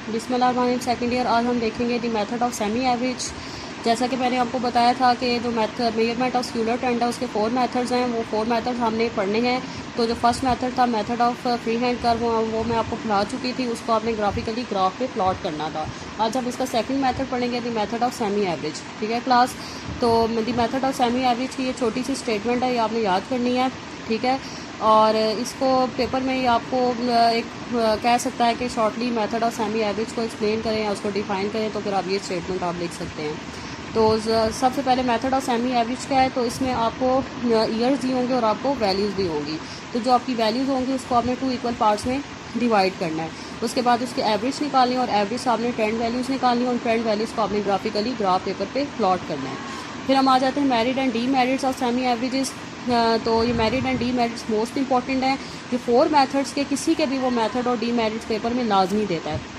बिस्मिल्लाहिर्रहमानिर्रहीम। Second year आज हम देखेंगे the method of semi average. जैसा कि मैंने आपको बताया था कि जो मेजरमेंट ऑफ स्क्यूलर ट्रेंड है उसके 4 मेथड्स हैं, वो 4 मेथड्स हमने पढ़ने हैं। तो जो फर्स्ट मेथड था method of free hand curve, वो मैं आपको पढ़ा चुकी थी, उसको आपने ग्राफिकली ग्राफ पे प्लॉट करना था। आज हम इसका सेकंड मेथड पढ़ेंगे, the method of semi average. ठीक है क्लास, तो the method of semi average की ये छोटी सी स्टेटमेंट है, ये आपने याद करनी है। ठीक है, और इसको पेपर में ही आपको एक कह सकता है कि shortly method of semi average को एक्सप्लेन करें या उसको डिफाइन करें, तो फिर आप ये स्टेटमेंट आप लिख सकते हैं। तो सबसे पहले मेथड ऑफ सेमी एवरेज क्या है, तो इसमें आपको ईयर्स दी होंगे और आपको वैल्यूज़ दी होंगी। तो जो आपकी वैल्यूज़ होंगी उसको आपने 2 इक्वल पार्ट्स में डिवाइड करना है। उसके बाद उसकी एवरेज निकालनी है और एवरेज से आपने ट्रेंड वैल्यूज़ निकालनी है और ट्रेंड वैल्यूज़ को आपने ग्राफिकली ग्राफ पेपर पे प्लॉट करना है। फिर हम आ जाते हैं merits and demerits of semi averages. तो ये merits and demerits most important हैं। ये 4 मेथड्स के किसी के भी वो मेथड और डी मैरिड्स पेपर में लाजमी देता है।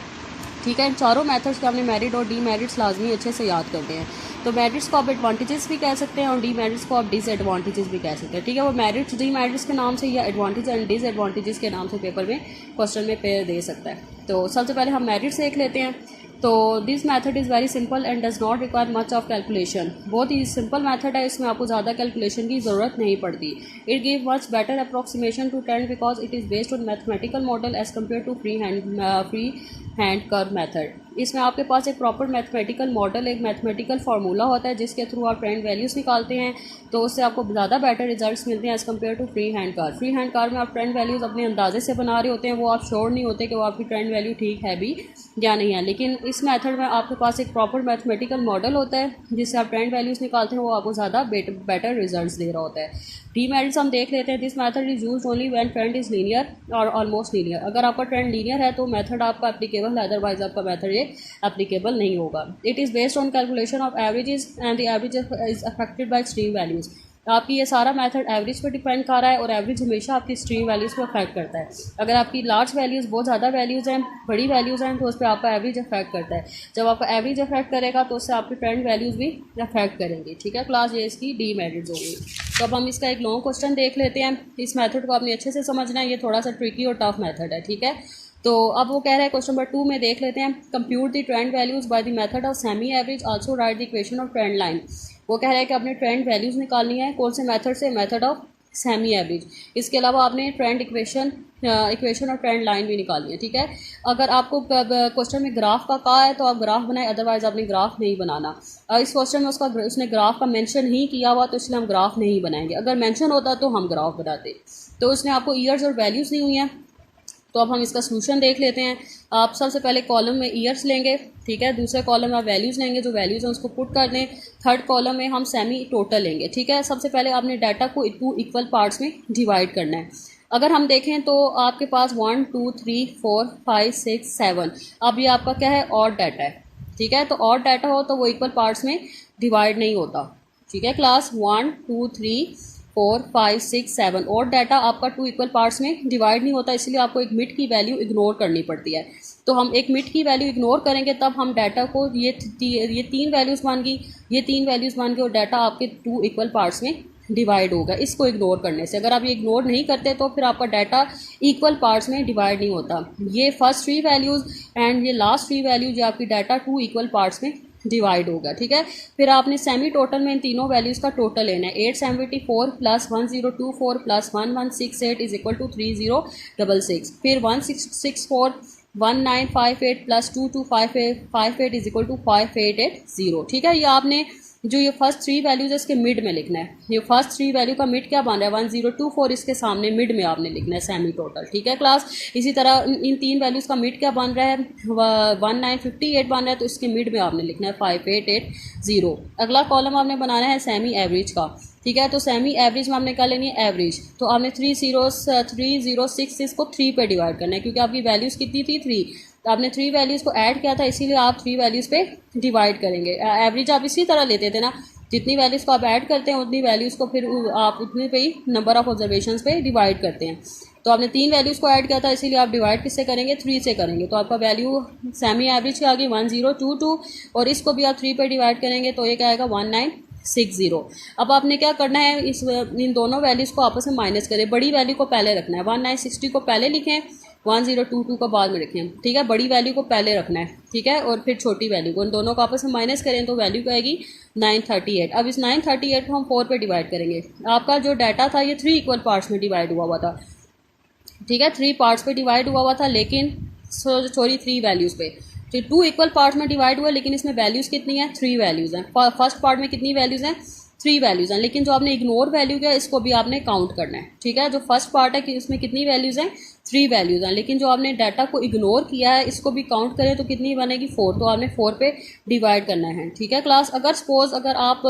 ठीक है, इन चारों मेथड्स के हमने मेरिट और डी मेरिट्स लाजमी अच्छे से याद करते हैं। तो मेरिट्स को आप एडवांटेजेस भी कह सकते हैं और डी मेरिट्स को आप डिसएडवांटेजेस भी कह सकते हैं। ठीक है, वो मेरिट्स डी मेरिट्स के नाम से या एडवांटेज एंड डिसएडवांटेजेस के नाम से पेपर में क्वेश्चन में पे दे सकता है। तो सबसे पहले हम मेरिट्स देख लेते हैं। तो this method is very simple and does not require much of calculation. बहुत ही सिंपल मेथड है, इसमें आपको ज़्यादा कैलकुलेशन की ज़रूरत नहीं पड़ती। It give much better approximation to trend because it is based on mathematical model as compare to free hand curve method. इसमें आपके पास एक प्रॉपर मैथमेटिकल मॉडल, एक मैथमेटिकल फार्मूला होता है जिसके थ्रू आप ट्रेंड वैल्यूज़ निकालते हैं, तो उससे आपको ज़्यादा बेटर रिजल्ट्स मिलते हैं as compare to free hand curve. Free hand curve में आप ट्रेंड वैल्यूज़ अपने अंदाजे से बना रहे होते हैं, वो आप श्योर नहीं होते कि वो आपकी ट्रेंड वैल्यू ठीक है भी या नहीं है। लेकिन इस मेथड में आपके पास एक प्रॉपर मैथमेटिकल मॉडल होता है जिससे आप ट्रेंड वैल्यूज़ निकालते हैं, वो आपको ज़्यादा बेटर रिजल्ट्स दे रहा होता है। डी मेरिट्स हम देख लेते हैं। This method is used only when trend is linear और ऑलमोस्ट लीनियर। अगर आपका ट्रेंड लीनियर है तो मेथड आपका एप्लीकेबल है, अदरवाइज आपका मेथड ये एप्लीकेबल नहीं होगा। It is based on calculation of averages and the average is affected by extreme values. आपकी ये सारा मेथड एवरेज पर डिपेंड कर रहा है और एवरेज हमेशा आपकी एक्सट्रीम वैल्यूज़ को अफेक्ट करता है। अगर आपकी लार्ज वैल्यूज़ बहुत ज़्यादा वैल्यूज़ हैं, बड़ी वैल्यूज़ हैं, तो उस पर आपका एवरेज अफेक्ट करता है। जब आपका एवरेज अफेक्ट करेगा तो उससे आपकी ट्रेंड वैल्यूज़ भी अफेक्ट करेंगी। ठीक है क्लास, ये इसकी डी मेरिट्स होगी। तो अब हम इसका एक लॉन्ग क्वेश्चन देख लेते हैं। इस मेथड को आपने अच्छे से समझना है, ये थोड़ा सा ट्रिकी और टफ मेथड है। ठीक है, तो अब वो कह रहा है क्वेश्चन नंबर 2 में देख लेते हैं। Compute the trend values by the method of semi average, also right the equation of trend line. वो कह रहा है कि आपने ट्रेंड वैल्यूज़ निकालनी है, कौन से मेथड से, मेथड ऑफ सेमी एवरेज। इसके अलावा आपने ट्रेंड इक्वेशन और ट्रेंड लाइन भी निकालनी है। ठीक है, अगर आपको क्वेश्चन में ग्राफ का कहा है तो आप ग्राफ बनाए, अदरवाइज आपने ग्राफ नहीं बनाना। इस क्वेश्चन में उसने ग्राफ का मेंशन ही किया हुआ तो इसलिए हम ग्राफ नहीं बनाएंगे। अगर मेंशन होता तो हम ग्राफ बनाते। तो उसने आपको ईयर्स और वैल्यूज़ दी हुई हैं। तो अब हम इसका सोल्यूशन देख लेते हैं। आप सबसे पहले कॉलम में ईयर्स लेंगे, ठीक है, दूसरे कॉलम में आप वैल्यूज़ लेंगे, जो वैल्यूज़ हैं उसको पुट कर दें। थर्ड कॉलम में हम सेमी टोटल लेंगे। ठीक है, सबसे पहले आपने डाटा को 2 इक्वल पार्ट्स में डिवाइड करना है। अगर हम देखें तो आपके पास 1 2 3 4 5 6 7, अब ये आपका क्या है, ऑड डाटा है। ठीक है, तो ऑड डाटा हो तो वो इक्वल पार्ट्स में डिवाइड नहीं होता। ठीक है क्लास, 1 2 3 4 5 6 7 और डाटा आपका 2 इक्वल पार्ट्स में डिवाइड नहीं होता, इसलिए आपको एक मिड की वैल्यू इग्नोर करनी पड़ती है। तो हम एक मिड की वैल्यू इग्नोर करेंगे तब हम डाटा को ये 3 वैल्यूज़ मान गई, ये 3 वैल्यूज़ मान के और डाटा आपके 2 इक्वल पार्ट्स में डिवाइड होगा। इसको इग्नोर करने से, अगर आप ये इग्नोर नहीं करते तो फिर आपका डाटा इक्वल पार्ट्स में डिवाइड नहीं होता। ये फर्स्ट 3 वैल्यूज़ एंड ये लास्ट 3 वैल्यूज जो आपकी डाटा 2 इक्वल पार्ट्स में डिवाइड होगा। ठीक है, फिर आपने सेमी टोटल में इन तीनों वैल्यूज़ का टोटल लेना है। 874 plus 1024 plus 1168 is equal to 3066। फिर 1664 1958 प्लस 2258 इज इक्वल टू 5880। ठीक है, ये आपने जो ये फर्स्ट 3 वैल्यूज है इसके मिड में लिखना है। ये फर्स्ट 3 वैल्यू का मिड क्या बन रहा है, 1024, इसके सामने मिड में आपने लिखना है सेमी टोटल। ठीक है क्लास, इसी तरह इन 3 वैल्यूज़ का मिड क्या बन रहा है, 1958 बन रहा है, तो इसके मिड में आपने लिखना है 5880। अगला कॉलम आपने बनाना है सेमी एवरेज का। ठीक है, तो सेमी एवरेज में आपने क्या लेनी है, एवरेज। तो आपने 3066 को 3 पे डिवाइड करना है, क्योंकि आपकी वैल्यूज़ कितनी थी, 3। तो आपने 3 वैल्यूज़ को ऐड किया था, इसीलिए आप 3 वैल्यूज़ पे डिवाइड करेंगे। एवरेज आप इसी तरह लेते थे ना, जितनी वैल्यूज़ को आप ऐड करते हैं उतनी वैल्यूज़ को फिर आप उतने पे ही नंबर ऑफ ऑब्जर्वेशंस पे डिवाइड करते हैं। तो आपने 3 वैल्यूज़ को ऐड किया था, इसीलिए आप डिवाइड किससे करेंगे, 3 से करेंगे। तो आपका वैल्यू सेमी एवरेज की आ गई 1022 और इसको भी आप 3 पे डिवाइड करेंगे तो ये क्या आएगा, 1960। अब आपने क्या करना है, इन दोनों वैल्यूज़ को आपस में माइनस करें। बड़ी वैल्यू को पहले रखना है, 1960 को पहले लिखें 1022 को बाद में रखें, ठीक है। बड़ी वैल्यू को पहले रखना है, ठीक है, और फिर छोटी वैल्यू को, इन दोनों को आपस में माइनस करें तो वैल्यू क्या आएगी 938। अब इस 938 को हम 4 पे डिवाइड करेंगे। आपका जो डाटा था ये 3 इक्वल पार्ट्स में डिवाइड हुआ था, ठीक है, 3 पार्ट्स पे डिवाइड हुआ था, लेकिन सॉरी 3 वैल्यूज़ पे, तो 2 इक्वल पार्ट्स में डिवाइड हुआ, लेकिन इसमें वैल्यूज़ कितनी है 3 वैल्यूज़ हैं। फर्स्ट पार्ट में कितनी वैल्यूज़ हैं 3 वैल्यूज़ हैं, लेकिन जो आपने इग्नोर वैल्यू किया इसको भी आपने काउंट करना है, ठीक है। जो फर्स्ट पार्ट है कि इसमें कितनी वैल्यूज़ हैं 3 वैल्यूज़ हैं, लेकिन जो आपने डाटा को इग्नोर किया है इसको भी काउंट करें तो कितनी बनेगी 4, तो आपने 4 पे डिवाइड करना है, ठीक है क्लास। अगर सपोज अगर आप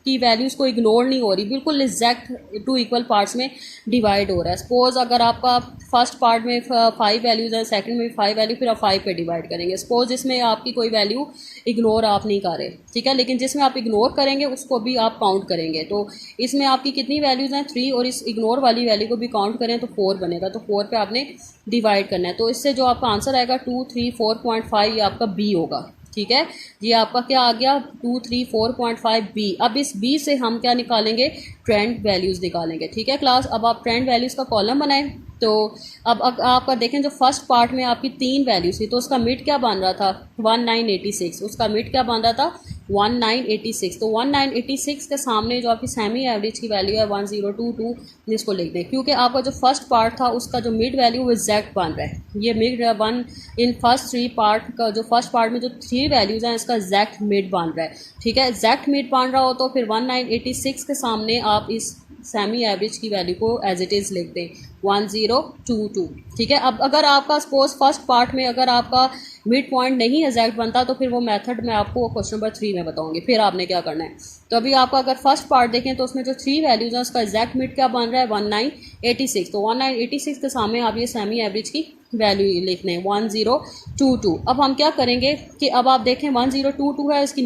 की वैल्यूज़ को इग्नोर नहीं हो रही, बिल्कुल एग्जैक्ट 2 इक्वल पार्ट्स में डिवाइड हो रहा है। सपोज अगर आपका फर्स्ट पार्ट में 5 वैल्यूज़ हैं, सेकंड में 5 वैल्यू, फिर आप 5 पे डिवाइड करेंगे। सपोज इसमें आपकी कोई वैल्यू इग्नोर आप नहीं कर रहे, ठीक है, लेकिन जिसमें आप इग्नोर करेंगे उसको भी आप काउंट करेंगे, तो इसमें आपकी कितनी वैल्यूज़ हैं 3, और इस इग्नोर वाली वैल्यू को भी काउंट करें तो 4 बनेगा, तो 4 पे आपने डिवाइड करना है। तो इससे जो आपका आंसर आएगा 2 3 4.5, ये आपका बी होगा, ठीक है। ये आपका क्या आ गया 2 3 4.5 बी। अब इस बी से हम क्या निकालेंगे ट्रेंड वैल्यूज़ निकालेंगे, ठीक है क्लास। अब आप ट्रेंड वैल्यूज़ का कॉलम बनाएं, तो अब आपका देखें जो फर्स्ट पार्ट में आपकी 3 वैल्यूज़ थी, तो उसका मिड क्या बन रहा था 1986, उसका मिड क्या बन रहा था 1986। तो 1986 के सामने जो आपकी सेमी एवरेज की वैल्यू है 1022, इसको लिख दें, क्योंकि आपका जो फर्स्ट पार्ट था उसका जो मिड वैल्यू वो एग्जैक्ट बन रहा है। ये mid one in first 3 part का जो फर्स्ट पार्ट में जो 3 वैल्यूज़ हैं इसका एग्जैक्ट मिड बन रहा है, ठीक है। एग्जैक्ट मिड बन रहा हो तो फिर 1986 के सामने आप इस सेमी एवरेज की वैल्यू को एज इट इज़ लिख दें 1022, ठीक है। अब अगर आपका सपोज फर्स्ट पार्ट में अगर आपका मिड पॉइंट नहीं एग्जैक्ट बनता तो फिर वो मेथड मैं आपको क्वेश्चन नंबर 3 में बताऊंगी, फिर आपने क्या करना है। तो अभी आपका अगर फर्स्ट पार्ट देखें तो उसमें जो 3 वैल्यूज़ हैं उसका एग्जैक्ट मिड क्या बन रहा है 1986, तो 1986 के सामने आप ये सेमी एवरेज की वैल्यू लिख लें 1022। अब हम क्या करेंगे कि अब आप देखें 1022 है, इसकी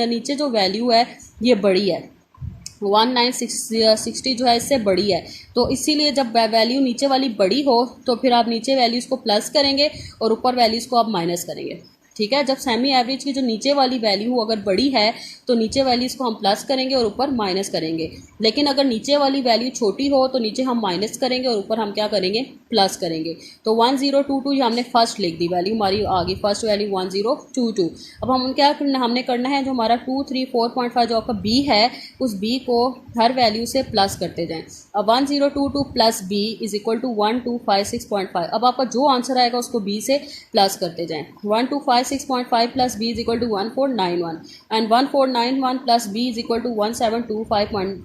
नीचे जो वैल्यू है ये बड़ी है, 1960 जो है इससे बड़ी है, तो इसीलिए जब वैल्यू नीचे वाली बड़ी हो तो फिर आप नीचे वैल्यूज़ को प्लस करेंगे और ऊपर वैल्यूज़ को आप माइनस करेंगे, ठीक है। जब सेमी एवरेज की जो नीचे वाली वैल्यू अगर बड़ी है तो नीचे वैल्यूज़ को हम प्लस करेंगे और ऊपर माइनस करेंगे, लेकिन अगर नीचे वाली वैल्यू छोटी हो तो नीचे हम माइनस करेंगे और ऊपर हम क्या करेंगे प्लस करेंगे। तो 1022 ये हमने फर्स्ट लिख दी, वैल्यू हमारी आ गई फर्स्ट वैल्यू 1022। अब हम क्या हमने करना है, जो हमारा 2 3 4.5 जो आपका बी है उस बी को हर वैल्यू से प्लस करते जाएँ। अब 1022 plus B is equal to 1256.5। अब आपका जो आंसर आएगा उसको बी से प्लस करते जाएँ। 1256.5 plus B is equal to 1491 and 1491 plus B is equal to 1725.5।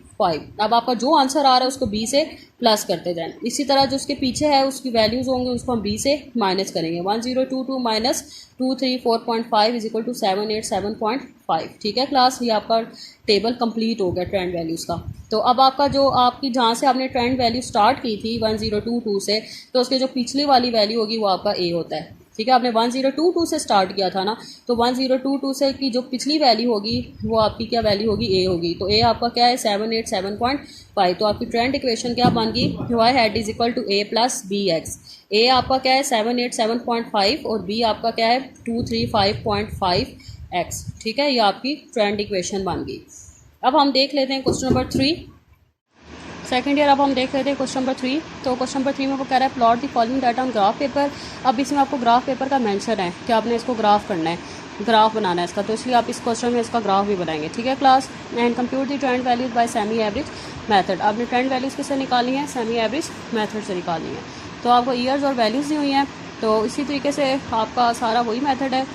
अब आपका जो आंसर आ रहा है उसको बी से प्लस करते जाएं। इसी तरह जो उसके पीछे है उसकी वैल्यूज़ होंगे उसको हम बी से माइनस करेंगे। 1022 माइनस 234.5 इज इक्वल टू 787.5, ठीक है क्लास। ये आपका टेबल कंप्लीट हो गया ट्रेंड वैल्यूज़ का। तो अब आपका जो आपकी जहाँ से आपने ट्रेंड वैल्यू स्टार्ट की थी 1022 से, तो उसके जो पिछली वाली वैल्यू होगी वो आपका ए होता है, ठीक है। आपने 1022 से स्टार्ट किया था ना, तो 1022 से की जो पिछली वैल्यू होगी वो आपकी क्या वैल्यू होगी ए होगी। तो ए आपका क्या है 787.5। तो आपकी ट्रेंड इक्वेशन क्या बन गई y hat is equal to A plus B x. A आपका क्या है 787.5 और बी आपका क्या है 235.5 एक्स, ठीक है। ये आपकी ट्रेंड इक्वेशन बन गई। अब हम देख लेते हैं क्वेश्चन नंबर 3 सेकंड ईयर। अब हम देख लेते हैं क्वेश्चन नंबर 3। तो क्वेश्चन नंबर 3 में वो कह रहा है plot the following data on graph paper. अब इसमें आपको ग्राफ पेपर का मेंशन है कि आपने इसको ग्राफ करना है, ग्राफ बनाना है इसका, तो इसलिए आप इस क्वेश्चन में इसका ग्राफ भी बनाएंगे, ठीक है class. And compute the trend values bye semi average method. आपने ट्रेंड वैल्यूज़ किससे निकालनी है, सेमी एवरेज मेथड से निकालनी है। तो आपको ईयर्स और वैल्यूज़ दी हुई हैं, तो इसी तरीके से आपका सारा वही मेथड है,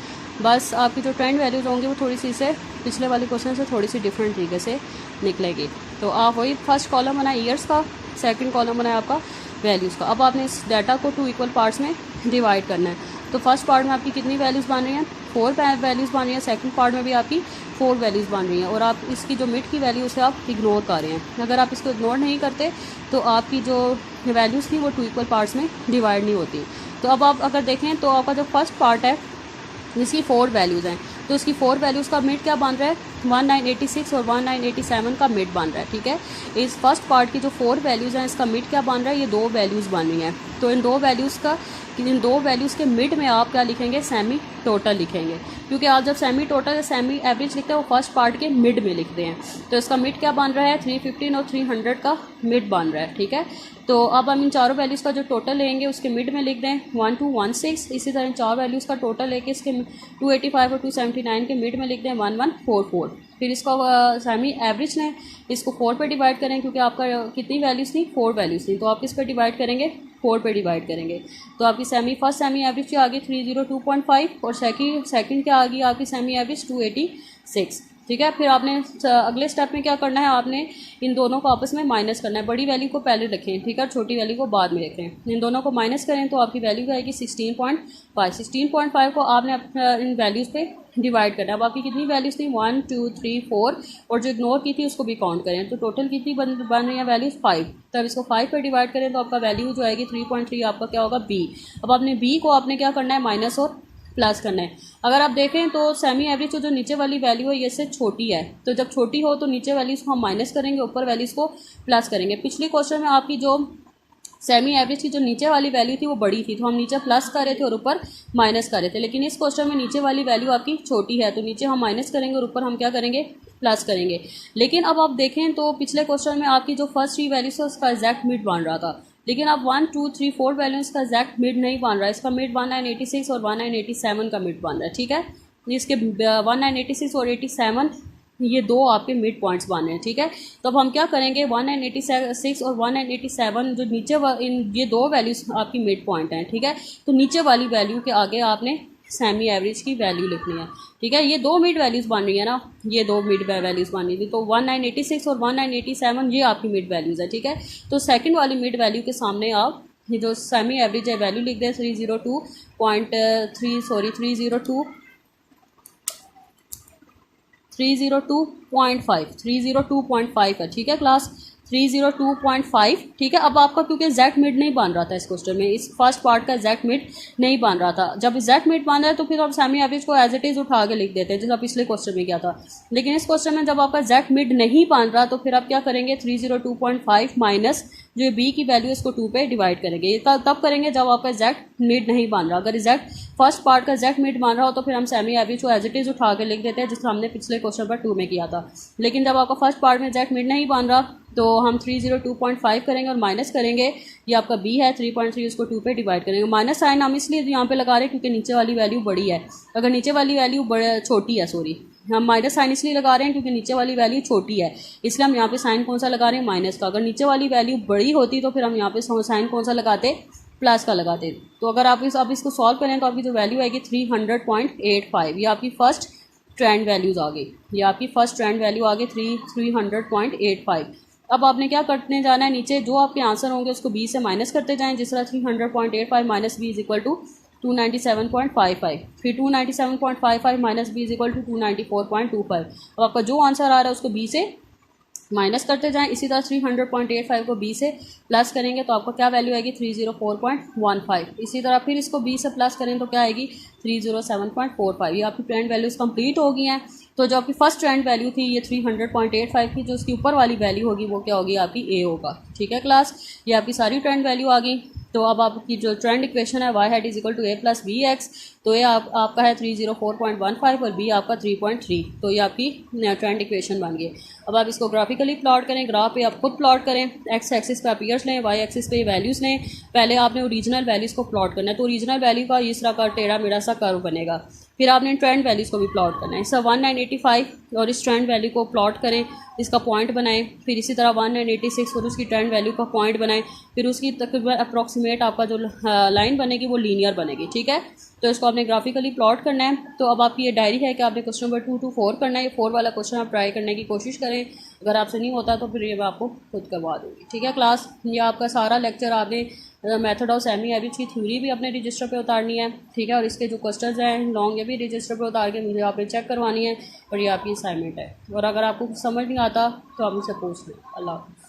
बस आपकी जो ट्रेंड वैल्यूज़ होंगी वो थोड़ी सी से पिछले वाले क्वेश्चन से थोड़ी सी डिफरेंट तरीके से निकलेगी। तो आप वही फर्स्ट कॉलम बनाए ईयर्स का, सेकंड कॉलम बनाए आपका वैल्यूज़ का। अब आपने इस डाटा को 2 इक्वल पार्ट्स में डिवाइड करना है। तो फर्स्ट पार्ट में आपकी कितनी वैल्यूज़ बन रही हैं 4 वैल्यूज़ बन रही हैं, सेकंड पार्ट में भी आपकी 4 वैल्यूज़ बन रही हैं, और आप इसकी जो मिड की वैल्यू उसे आप इग्नोर कर रहे हैं। अगर आप इसको इग्नोर नहीं करते तो आपकी जो वैल्यूज़ थी वो 2 इक्वल पार्ट्स में डिवाइड नहीं होती। तो अब आप अगर देखें तो आपका जो फर्स्ट पार्ट है जिसकी 4 वैल्यूज़ हैं, तो उसकी 4 वैल्यूज़ का मिड क्या बन रहा है 1986 और 1987 का मिड बन रहा है, ठीक है। इस फर्स्ट पार्ट की जो 4 वैल्यूज़ हैं इसका मिड क्या बन रहा है, ये 2 वैल्यूज़ बन रही हैं। तो इन 2 वैल्यूज़ के मिड में आप क्या लिखेंगे सेमी टोटल लिखेंगे, क्योंकि आप जब सेमी टोटल या सेमी एवरेज लिखते हैं वो फर्स्ट पार्ट के मिड में लिखते हैं। तो इसका मिड क्या बन रहा है 315 और 300 का मिड बन रहा है, ठीक है। तो अब हम इन चारों वैल्यूज़ का जो टोटल लेंगे उसके मिड में लिख दें 1216। इसी तरह इन चार वैल्यूज़ का टोटल लेके इसके 285 और 279 के मिड में लिख दें 1144। फिर इसको सेमी एवरेज ने इसको 4 पे डिवाइड करें, क्योंकि आपका कितनी वैल्यूज़ थी, 4 वैल्यूज़ थी, तो आप किस पे डिवाइड करेंगे, 4 पे डिवाइड करेंगे। तो आपकी फर्स्ट सेमी एवरेज क्या आ गई 302.5 और सेकंड क्या आ गई आपकी सेमी एवरेज 286। ठीक है, फिर आपने अगले स्टेप में क्या करना है, आपने इन दोनों को आपस में माइनस करना है। बड़ी वैल्यू को पहले रखें, ठीक है, छोटी वैल्यू को बाद में रखें। इन दोनों को माइनस करें तो आपकी वैल्यू आएगी 16.5। 16.5 को आपने इन वैल्यूज़ पे डिवाइड करना है। अब आपकी कितनी वैल्यूज़ थी, 1 2 3 4, और जो इग्नोर की थी उसको भी काउंट करें। तो टोटल कितनी बन रही है वैल्यूज़ 5। तब इसको 5 पे डिवाइड करें तो आपका वैल्यू जो आएगी 3.3, आपका क्या होगा बी। अब आपने बी को आपने क्या करना है, माइनस और प्लस करना है। अगर आप देखें तो सेमी एवरेज जो नीचे वाली वैल्यू है ये से छोटी है, तो जब छोटी हो तो नीचे वैल्यूज़ को हम माइनस करेंगे, ऊपर वैल्यूज़ को प्लस करेंगे। पिछले क्वेश्चन में आपकी जो सेमी एवरेज की जो नीचे वाली वैल्यू थी वो बड़ी थी, तो हम नीचे प्लस कर रहे थे और ऊपर माइनस कर रहे थे। लेकिन इस क्वेश्चन में नीचे वाली वैल्यू आपकी छोटी है, तो नीचे हम माइनस करेंगे और ऊपर हम क्या करेंगे, प्लस करेंगे। लेकिन अब आप देखें तो पिछले क्वेश्चन में आपकी जो फर्स्ट 3 वैल्यूज है उसका एग्जैक्ट मिड बन रहा था, लेकिन अब 1 2 3 4 वैल्यूज का एग्जैक्ट मिड नहीं बन रहा है। इसका मिड 1986 और 1987 का मिड बन रहा है। ठीक है, इसके 1986 और 87 ये दो आपके मिड पॉइंट्स बने हैं। ठीक है, तो अब हम क्या करेंगे, 1986 और 1987 जो नीचे इन ये दो वैल्यूज आपकी मिड पॉइंट हैं। ठीक है, तो नीचे वाली वैल्यू के आगे आपने सेमी एवरेज की वैल्यू लिखनी है। ठीक है, ये दो मिड वैल्यूज़ बन रही है ना, ये दो मिड वैल्यूज़ बन रही थी, तो 1986 और 1987 ये आपकी मिड वैल्यूज़ है। ठीक है, तो सेकंड वाली मिड वैल्यू के सामने आप ये जो सेमी एवरेज है वैल्यू लिख दें 302.5 है। ठीक है क्लास, 302.5। ठीक है, अब आपका क्योंकि एग्जैक्ट मिड नहीं बन रहा था इस क्वेश्चन में, इस फर्स्ट पार्ट का एग्जैक्ट मिड नहीं बन रहा था। जब एग्जैक्ट मिड बन रहा है तो फिर आप सेमी एवरेज को एज इट इज़ उठा के लिख देते हैं, जैसा पिछले क्वेश्चन में किया था। लेकिन इस क्वेश्चन में जब आपका एग्जैक्ट मिड नहीं बन रहा तो फिर आप क्या करेंगे, 302.5 माइनस जो बी की वैल्यू है इसको 2 पे डिवाइड करेंगे। ये तब करेंगे जब आपका एग्जैक्ट मिड नहीं बन रहा। अगर एग्जैक्ट फर्स्ट पार्ट का एग्जैक्ट मिड बन रहा हो तो फिर हम सेमी एवरेज को एज इट इज़ उठा के लिख देते हैं, जिसको हमने पिछले क्वेश्चन पर 2 में किया था। लेकिन जब आपका फर्स्ट पार्ट में एग्जैक्ट मिड नहीं बन रहा तो हम 302.5 करेंगे और माइनस करेंगे, ये आपका बी है 3.3, उसको 2 पे डिवाइड करेंगे। माइनस साइन हम इसलिए यहाँ पे लगा रहे हैं क्योंकि नीचे वाली वैल्यू बड़ी है। अगर नीचे वाली वैल्यू छोटी है, सॉरी, हम माइनस साइन इसलिए लगा रहे हैं क्योंकि नीचे वाली वैल्यू छोटी है, इसलिए हम यहाँ पे साइन कौन सा लगा रहे हैं, माइनस का। अगर नीचे वाली वैल्यू बड़ी होती तो फिर हम यहाँ पे साइन कौन सा लगाते, प्लस का लगाते। तो अगर आप इसको सॉल्व करें तो आपकी जो वैल्यू आएगी 300.85, ये आपकी फर्स्ट ट्रेंड वैल्यूज़ आ गई, ये आपकी फर्स्ट ट्रेंड वैल्यू आ गई 300.85। अब आपने क्या करने जाना है, नीचे जो आपके आंसर होंगे उसको बी से माइनस करते जाएं, जिस तरह 300.85 minus B is equal to 297.55, फिर 297.55 minus B is equal to 294.25। अब आपका जो आंसर आ रहा है उसको बी से माइनस करते जाएं। इसी तरह 300.85 को बी से प्लस करेंगे तो आपको क्या वैल्यू आएगी 304.15। इसी तरह फिर इसको बी से प्लस करें तो क्या आएगी 307.45। ये आपकी ट्रेंड वैल्यूज़ कंप्लीट हो गई हैं। तो जो आपकी फर्स्ट ट्रेंड वैल्यू थी ये 300.85 की, जो उसकी ऊपर वाली वैल्यू होगी वो क्या होगी, आपकी ए होगा। ठीक है क्लास, ये आपकी सारी ट्रेंड वैल्यू आ गई। तो अब आपकी जो ट्रेंड इक्वेशन है Y hat is equal to A plus B X, तो ये आपका है 304.15 और बी आपका 3.3, तो ये आपकी ट्रेंड इक्वेशन बन गई। अब आप इसको ग्राफिकली प्लॉट करें, ग्राफ पे आप खुद प्लॉट करें। एक्स एक्सिस पे आप ईयर्स लें, वाई एक्सिस पे वैल्यूज़ लें। पहले आपने ओरिजिनल वैल्यूज़ को प्लॉट करना है, तो ओरिजिनल वैल्यू का इस तरह का टेढ़ा मेढ़ा सा कर्व बनेगा। फिर आपने ट्रेंड वैल्यूज़ को भी प्लॉट करना है। इस 1985 और इस ट्रेंड वैल्यू को प्लॉट करें, इसका पॉइंट बनाएं। फिर इसी तरह 1986 और उसकी ट्रेंड वैल्यू का पॉइंट बनाएं। फिर उसकी तकरीबन अप्रॉक्सीमेट आपका जो लाइन बनेगी वो लीनियर बनेगी। ठीक है, तो इसको आपने ग्राफिकली प्लॉट करना है। तो अब आपकी ये डायरी है कि आपने क्वेश्चन नंबर 2 to 4 करना है। ये 4 वाला क्वेश्चन आप ट्राई करने की कोशिश करें, अगर आपसे नहीं होता तो फिर ये मैं आपको खुद करवा दूँगी। ठीक है क्लास, ये आपका सारा लेक्चर आपने मेथड ऑफ सेमी एवरेज की थ्योरी भी अपने रजिस्टर पे उतारनी है। ठीक है, और इसके जो क्वेश्चंस हैं लॉन्ग, ये भी रजिस्टर पे उतार के मुझे आपने चेक करवानी है, और ये आपकी असाइनमेंट है। और अगर आपको कुछ समझ नहीं आता तो आप मुझसे पूछ लें। अल्लाह हाफ़िज़।